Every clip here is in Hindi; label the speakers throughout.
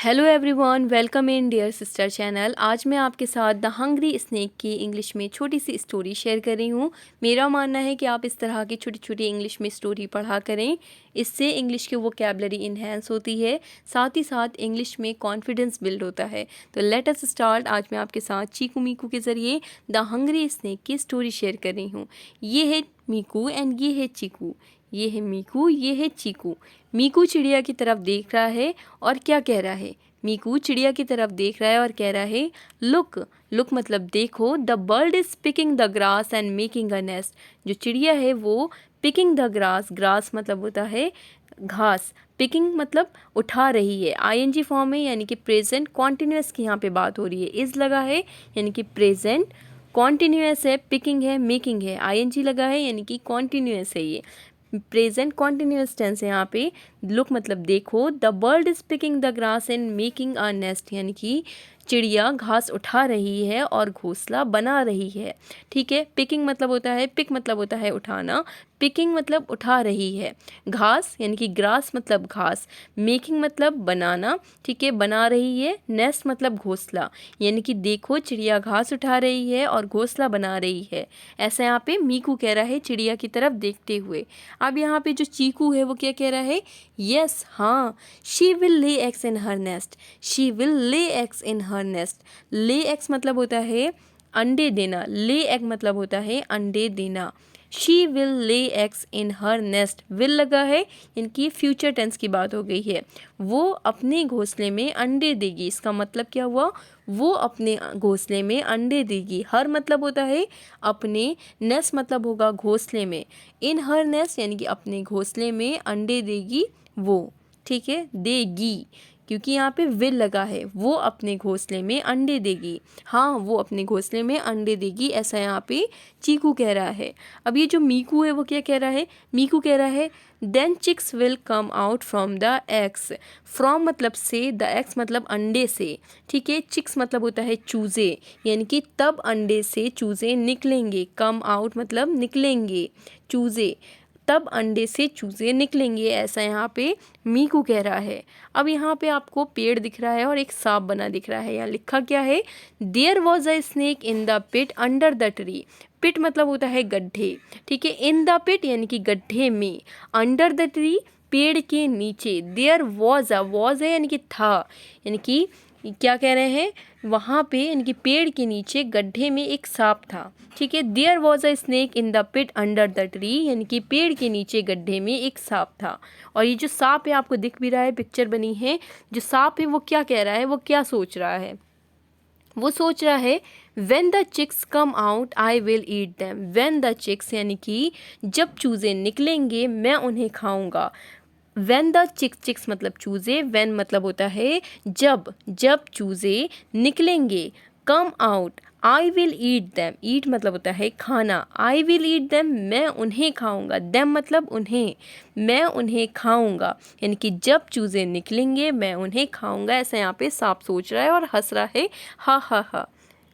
Speaker 1: Hello everyone, welcome in dear sister channel. आज मैं आपके साथ द हंग्री स्नेक की इंग्लिश में छोटी सी स्टोरी शेयर कर रही हूँ। मेरा मानना है कि आप इस तरह की छोटी छोटी इंग्लिश में स्टोरी पढ़ा करें, इससे इंग्लिश की वोकैबुलरी इन्हेंस होती है, साथ ही साथ इंग्लिश में कॉन्फिडेंस बिल्ड होता है। तो लेट अस स्टार्ट। आज मैं आपके साथ चीकू मीकू के ज़रिए द हंग्री स्नेक की स्टोरी शेयर कर रही हूँ। ये है मीकू एंड ये है चीकू। ये है मीकू, ये है चीकू। मीकू चिड़िया की तरफ देख रहा है और क्या कह रहा है? मीकू चिड़िया की तरफ देख रहा है और कह रहा है लुक। लुक मतलब देखो। The bird is picking the grass and making a nest. जो चिड़िया है वो पिकिंग द ग्रास, ग्रास मतलब होता है घास, पिकिंग मतलब उठा रही है। आईएनजी फॉर्म है यानी कि प्रेजेंट कॉन्टिन्यूस की यहाँ पे बात हो रही है। इज लगा है यानी कि प्रेजेंट कॉन्टिन्यूस है, पिकिंग है, मेकिंग है, आईएनजी लगा है यानी कि कॉन्टिन्यूस है। ये प्रेजेंट कॉन्टिन्यूस टेंस है यहाँ पे। लुक मतलब देखो। The bird is picking the grass and making a nest यानी कि चिड़िया घास उठा रही है और घोंसला बना रही है। ठीक है। पिकिंग मतलब होता है, पिक मतलब होता है उठाना, पिकिंग मतलब उठा रही है। घास यानी कि ग्रास मतलब घास, मेकिंग मतलब बनाना, ठीक है, बना रही है। नेस्ट मतलब घोंसला यानी कि देखो चिड़िया घास उठा रही है और घोंसला बना रही है। ऐसा यहाँ पे मीकू कह रहा है चिड़िया की तरफ देखते हुए। अब यहाँ पे जो चीकू है वो क्या कह रहा है? यस, हाँ, she will lay eggs in her nest. She will lay eggs in her nest. Lay eggs मतलब होता है अंडे देना, ले एग मतलब होता है अंडे देना। She will lay eggs in her nest, will लगा है इनकी फ्यूचर टेंस की बात हो गई है। वो अपने घोंसले में अंडे देगी। इसका मतलब क्या हुआ? वो अपने घोंसले में अंडे देगी। हर मतलब होता है अपने, नेस्ट मतलब होगा घोंसले में। इन हर नेस्ट यानी कि अपने घोंसले में अंडे देगी वो, ठीक है, देगी क्योंकि यहाँ पे विल लगा है। वो अपने घोंसले में अंडे देगी। हाँ, वो अपने घोंसले में अंडे देगी, ऐसा यहाँ पे चीकू कह रहा है। अब ये जो मीकू है वो क्या कह रहा है? मीकू कह रहा है then chicks will come out from the eggs. From मतलब से, द एग्स मतलब अंडे से, ठीक है। चिक्स मतलब होता है चूज़े यानी कि तब अंडे से चूज़े निकलेंगे। कम आउट मतलब निकलेंगे चूज़े, तब अंडे से चूज़े निकलेंगे, ऐसा यहाँ पे मीकू कह रहा है। अब यहाँ पे आपको पेड़ दिख रहा है और एक सांप बना दिख रहा है। यहाँ लिखा क्या है? There was a snake in the pit under the tree. Pit मतलब होता है गड्ढे, ठीक है। इन द पिट यानी कि गड्ढे में, अंडर द ट्री पेड़ के नीचे। देयर वॉज अ, वॉज है यानी कि था, यानी कि क्या कह रहे हैं? वहाँ पे यानी कि पेड़ के नीचे गड्ढे में एक सांप था, ठीक है। There was a snake in the pit under the tree यानी कि पेड़ के नीचे गड्ढे में एक सांप था। और ये जो सांप है आपको दिख भी रहा है, पिक्चर बनी है। जो सांप है वो क्या कह रहा है, वो क्या सोच रहा है? वो सोच रहा है when the chicks come out I will eat them। when the chicks यानी कि जब चूज़े निकलेंगे मैं उन्हें खाऊंगा। when the chicks, chicks मतलब चूज़े, when मतलब होता है जब, जब चूज़े निकलेंगे। come out I will eat them, eat मतलब होता है खाना। I will eat them मैं उन्हें खाऊंगा। them मतलब उन्हें, मैं उन्हें खाऊंगा यानी कि जब चूज़े निकलेंगे मैं उन्हें खाऊंगा, ऐसा यहाँ पे सांप सोच रहा है और हंस रहा है, हा हा हा।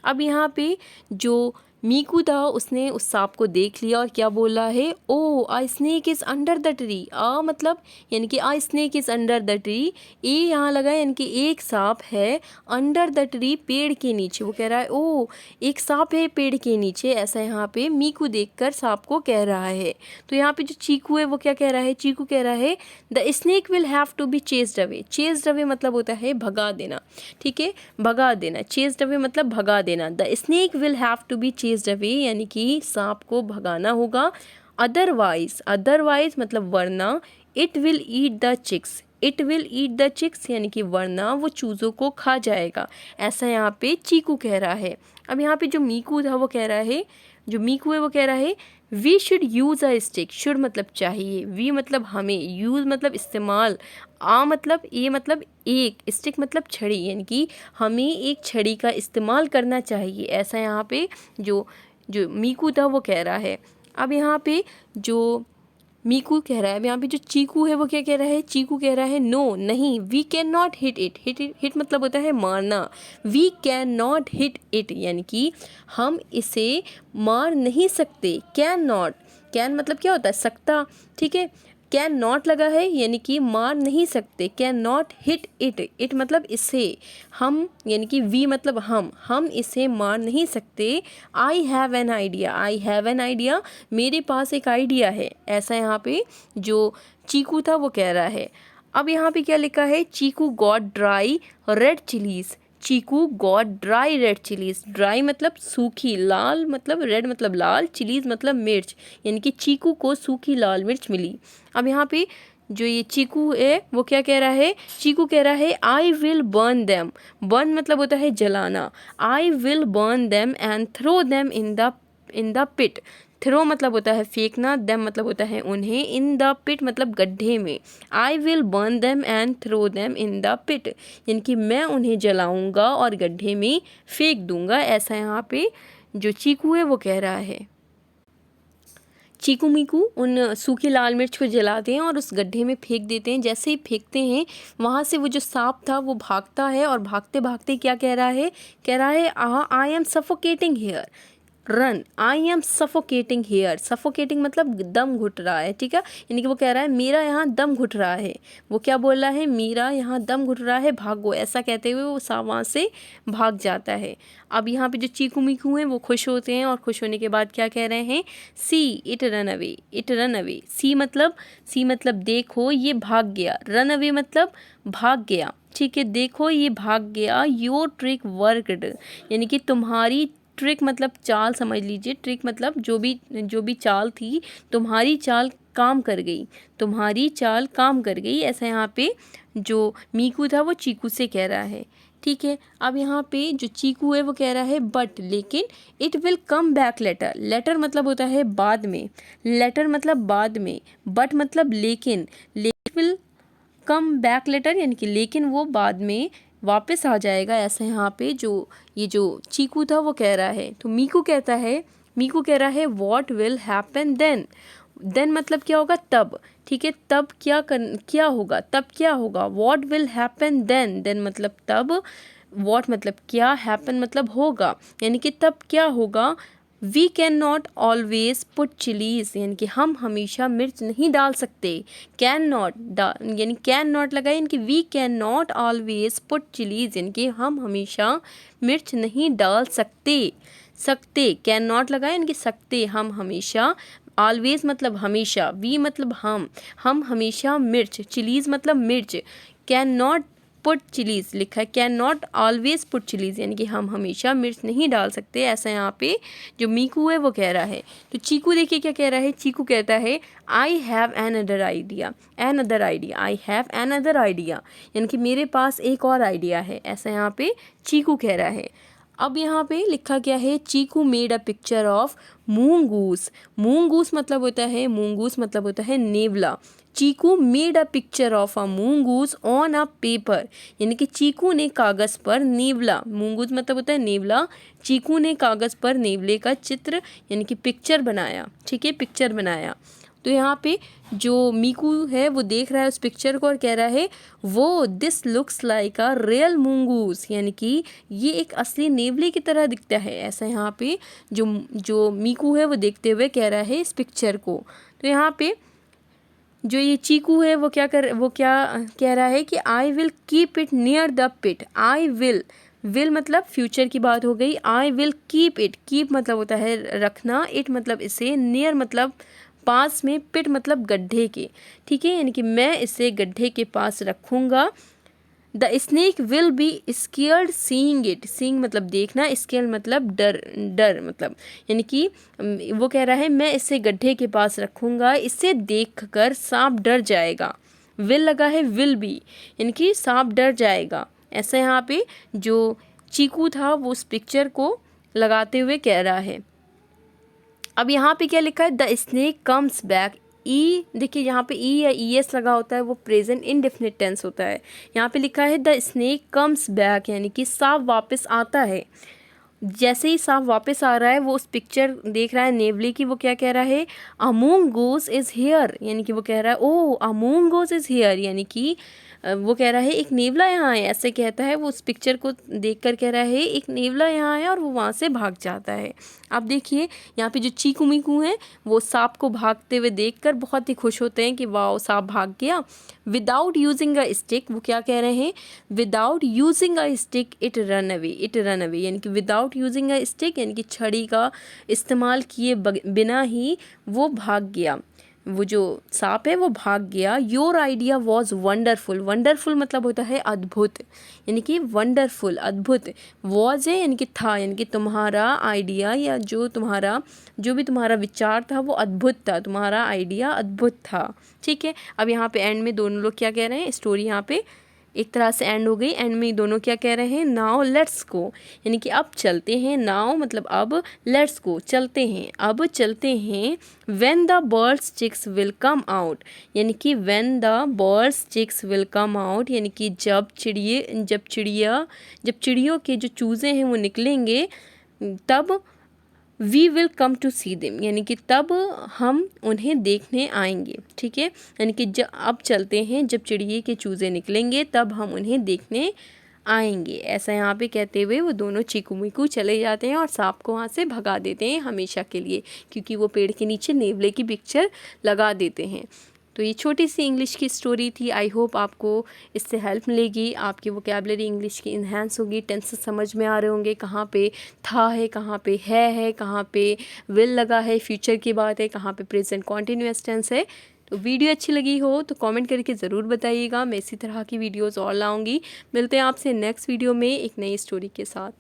Speaker 1: अब यहाँ पे जो मीकू था उसने उस सांप को देख लिया और क्या बोला है? Oh a snake is under the tree. A मतलब यानी कि a snake is under the tree. A यहाँ लगा है यानी कि एक सांप है, अंडर द ट्री पेड़ के नीचे। वो कह रहा है ओ एक सांप है पेड़ के नीचे, ऐसा यहाँ पे मीकू देखकर सांप को कह रहा है। तो यहाँ पे जो चीकू है वो क्या कह रहा है? चीकू कह रहा है the snake will have to be chased away. Chased away मतलब होता है भगा देना, ठीक है, भगा देना। चेस्ड अवे मतलब भगा देना। The snake will have to be chased away यानी कि सांप को भगाना होगा। अदरवाइज, अदरवाइज मतलब वरना, it will eat the chicks. It will eat the chicks यानी कि वरना वो चूज़ों को खा जाएगा, ऐसा यहाँ पे चीकू कह रहा है। अब यहाँ पे जो मीकू था वो कह रहा है, जो मीकू है वो कह रहा है we should use a stick. Should मतलब चाहिए, वी मतलब हमें, यूज़ मतलब इस्तेमाल, आ मतलब, ए मतलब एक, स्टिक मतलब छड़ी यानी कि हमें एक छड़ी का इस्तेमाल करना चाहिए, ऐसा यहाँ पे जो जो मीकू था वो कह रहा है। अब यहाँ पे जो मीकू कह रहा है, अब यहाँ पे जो चीकू है वो क्या कह रहा है? चीकू कह रहा है नो, नहीं, we can not hit it. Hit, hit मतलब होता है मारना। We can not hit it यानी कि हम इसे मार नहीं सकते। कैन नॉट, कैन मतलब क्या होता है? सकता, ठीक है। कैन नॉट लगा है यानी कि मार नहीं सकते, can not hit it, it मतलब इसे, हम यानी कि वी मतलब हम इसे मार नहीं सकते। I have an idea, I have an idea, मेरे पास एक आइडिया है, ऐसा यहाँ पे जो चीकू था वो कह रहा है। अब यहाँ पे क्या लिखा है, Cheeku got dry red chillies, Cheeku got dry red chillies, dry मतलब सूखी, लाल मतलब रेड मतलब लाल, चिलीज मतलब मिर्च, यानी कि चीकू को सूखी लाल मिर्च मिली। अब यहाँ पे जो ये चीकू है वो क्या कह रहा है, चीकू कह रहा है I will burn them, burn मतलब होता है जलाना, I will burn them and throw them in the pit, throw मतलब होता है फेंकना, देम मतलब होता है उन्हें, इन द पिट मतलब गड्ढे में, I will burn them and throw them in the pit, यानी कि मैं उन्हें जलाऊंगा और गड्ढे में फेंक दूंगा, ऐसा यहाँ पे जो चीकू है वो कह रहा है। चीकू मीकू उन सूखी लाल मिर्च को जलाते हैं और उस गड्ढे में फेंक देते हैं। जैसे ही फेंकते हैं वहाँ से वो जो सांप था वो भागता है और भागते भागते क्या कह रहा है, कह रहा है I am suffocating here, run, I am suffocating here, suffocating मतलब दम घुट रहा है, ठीक है, यानी कि वो कह रहा है मेरा यहाँ दम घुट रहा है, वो क्या बोल रहा है, मेरा यहाँ दम घुट रहा है, भागो, ऐसा कहते हुए वो सांप वहाँ से भाग जाता है। अब यहाँ पे जो चीकू मीकू हैं वो खुश होते हैं और खुश होने के बाद क्या कह रहे हैं, see it run away, it run away, see मतलब देखो ये भाग गया, रन अवे मतलब भाग गया, ठीक है, देखो ये भाग गया, योर ट्रिक वर्कड, यानी कि तुम्हारी ट्रिक मतलब चाल समझ लीजिए, ट्रिक मतलब जो भी चाल थी, तुम्हारी चाल काम कर गई, तुम्हारी चाल काम कर गई, ऐसा यहाँ पे जो मीकू था वो चीकू से कह रहा है, ठीक है। अब यहाँ पे जो चीकू है वो कह रहा है बट लेकिन, it will come back later, later मतलब होता है बाद में, लेटर मतलब बाद में, बट मतलब लेकिन, विल कम बैक लेटर यानी कि लेकिन वो बाद में वापस आ जाएगा, ऐसा यहाँ पे जो ये जो चीकू था वो कह रहा है। तो मीकू कह रहा है what will happen then, then मतलब क्या होगा, तब, ठीक है, तब क्या होगा, तब क्या होगा, what will happen then, then मतलब तब, व्हाट मतलब क्या, हैपन मतलब होगा, यानी कि तब क्या होगा, we can not always put chillies, यानी कि हम हमेशा मिर्च नहीं डाल सकते, कैन नॉट यानी कैन नॉट लगाए, यानी कि we can not always put chillies, यानी कि हम हमेशा मिर्च नहीं डाल सकते, कैन नॉट लगाए यानी कि सकते, हम हमेशा, ऑलवेज मतलब हमेशा, वी मतलब हम हमेशा मिर्च, चिलीज मतलब मिर्च, कैन नॉट पुट चिलीज़ लिखा है, can not always put chillies, यानी कि हम हमेशा मिर्च नहीं डाल सकते, ऐसा यहाँ पे जो मीकू है वो कह रहा है। तो चीकू देखिए क्या कह रहा है, चीकू कहता है I have an other idea, I have an other idea, यानी कि मेरे पास एक और आइडिया है, ऐसा यहाँ पे चीकू कह रहा है। अब यहाँ पे लिखा क्या है, Cheeku made a picture of mongoose, mongoose मतलब होता है नेवला, Cheeku made a picture of a mongoose on a paper, यानी कि चीकू ने कागज़ पर नेवला, मूंगूस मतलब होता है नेवला, चीकू ने कागज़ पर नेवले का चित्र यानी कि पिक्चर बनाया, ठीक है, पिक्चर बनाया। तो यहाँ पे जो मीकू है वो देख रहा है उस पिक्चर को और कह रहा है वो this looks like a real mongoose, यानी कि ये एक असली नेवले की तरह दिखता है, ऐसा यहाँ पे जो मीकू है वो देखते हुए कह रहा है इस पिक्चर को। तो यहाँ पे जो ये चीकू है वो क्या कह रहा है कि I will keep it near the pit, I will मतलब फ्यूचर की बात हो गई, I will keep it, keep मतलब होता है रखना, इट मतलब इसे, नियर मतलब पास में, पिट मतलब गड्ढे के, ठीक है, यानी कि मैं इसे गड्ढे के पास रखूँगा। The snake will be scared seeing it, seeing मतलब देखना, स्केयर्ड मतलब डर मतलब, यानी कि वो कह रहा है मैं इसे गड्ढे के पास रखूँगा, इसे देखकर सांप डर जाएगा, विल लगा है विल बी, यानी कि सांप डर जाएगा, ऐसा यहाँ पे जो चीकू था वो उस पिक्चर को लगाते हुए कह रहा है। अब यहाँ पे क्या लिखा है, द स्नेक कम्स बैक, ई देखिए यहाँ पे ई या ई एस लगा होता है वो प्रेजेंट इंडेफिनिट टेंस होता है, यहाँ पे लिखा है द स्नेक कम्स बैक, यानी कि सांप वापस आता है। जैसे ही सांप वापस आ रहा है वो उस पिक्चर देख रहा है नेवले की, वो क्या कह रहा है, अ मूंगूस इज़ हियर, यानी कि वो कह रहा है ओ अ मूंगूस इज़ हियर, यानी कि वो कह रहा है एक नेवला यहाँ है, ऐसे कहता है। वो उस पिक्चर को देखकर कह रहा है एक नेवला यहाँ है और वो वहाँ से भाग जाता है। अब देखिए यहाँ पे जो चीकू मीकू हैं वो सांप को भागते हुए देखकर बहुत ही खुश होते हैं कि वाह सांप भाग गया। विदाउट यूजिंग अ स्टिक, वो क्या कह रहे हैं, without using a stick it run away, it run away, यानी कि विदाउट यूजिंग अ स्टिक यानी कि छड़ी का इस्तेमाल किए बिना ही वो भाग गया, वो जो सांप है वो भाग गया। Your idea was wonderful, wonderful मतलब होता है अद्भुत, यानी कि वंडरफुल अद्भुत, वॉज है यानी कि था, यानी कि तुम्हारा आइडिया या जो भी तुम्हारा विचार था वो अद्भुत था, तुम्हारा आइडिया अद्भुत था। ठीक है, अब यहाँ पे एंड में दोनों लोग क्या कह रहे हैं, स्टोरी यहाँ पे एक तरह से एंड हो गई। एंड में दोनों क्या कह रहे हैं, नाउ लेट्स गो, यानी कि अब चलते हैं। नाउ मतलब अब, लेट्स गो चलते हैं, अब चलते हैं। When the birds chicks will come out, यानी कि when the birds chicks will come out, यानी कि जब चिड़ियों के जो चूज़े हैं वो निकलेंगे, तब we will come to see them, यानी कि तब हम उन्हें देखने आएंगे। ठीक है, यानी कि जब अब चलते हैं, जब चिड़िए के चूज़े निकलेंगे तब हम उन्हें देखने आएंगे, ऐसा यहाँ पे कहते हुए वो दोनों चीकू मीकू चले जाते हैं और सांप को वहाँ से भगा देते हैं हमेशा के लिए, क्योंकि वो पेड़ के नीचे नेवले की पिक्चर लगा देते हैं। तो ये छोटी सी इंग्लिश की स्टोरी थी। आई होप आपको इससे हेल्प मिलेगी, आपकी वोकेबलरी इंग्लिश की इन्हेंस होगी, टेंसेस समझ में आ रहे होंगे, कहाँ पे था है, कहाँ पे है, कहाँ पे विल लगा है, फ्यूचर की बात है, कहाँ पे प्रेजेंट कॉन्टिन्यूअस टेंस है। तो वीडियो अच्छी लगी हो तो कमेंट करके ज़रूर बताइएगा, मैं इसी तरह की वीडियोज़ और लाऊंगी। मिलते हैं आपसे नेक्स्ट वीडियो में एक नई स्टोरी के साथ।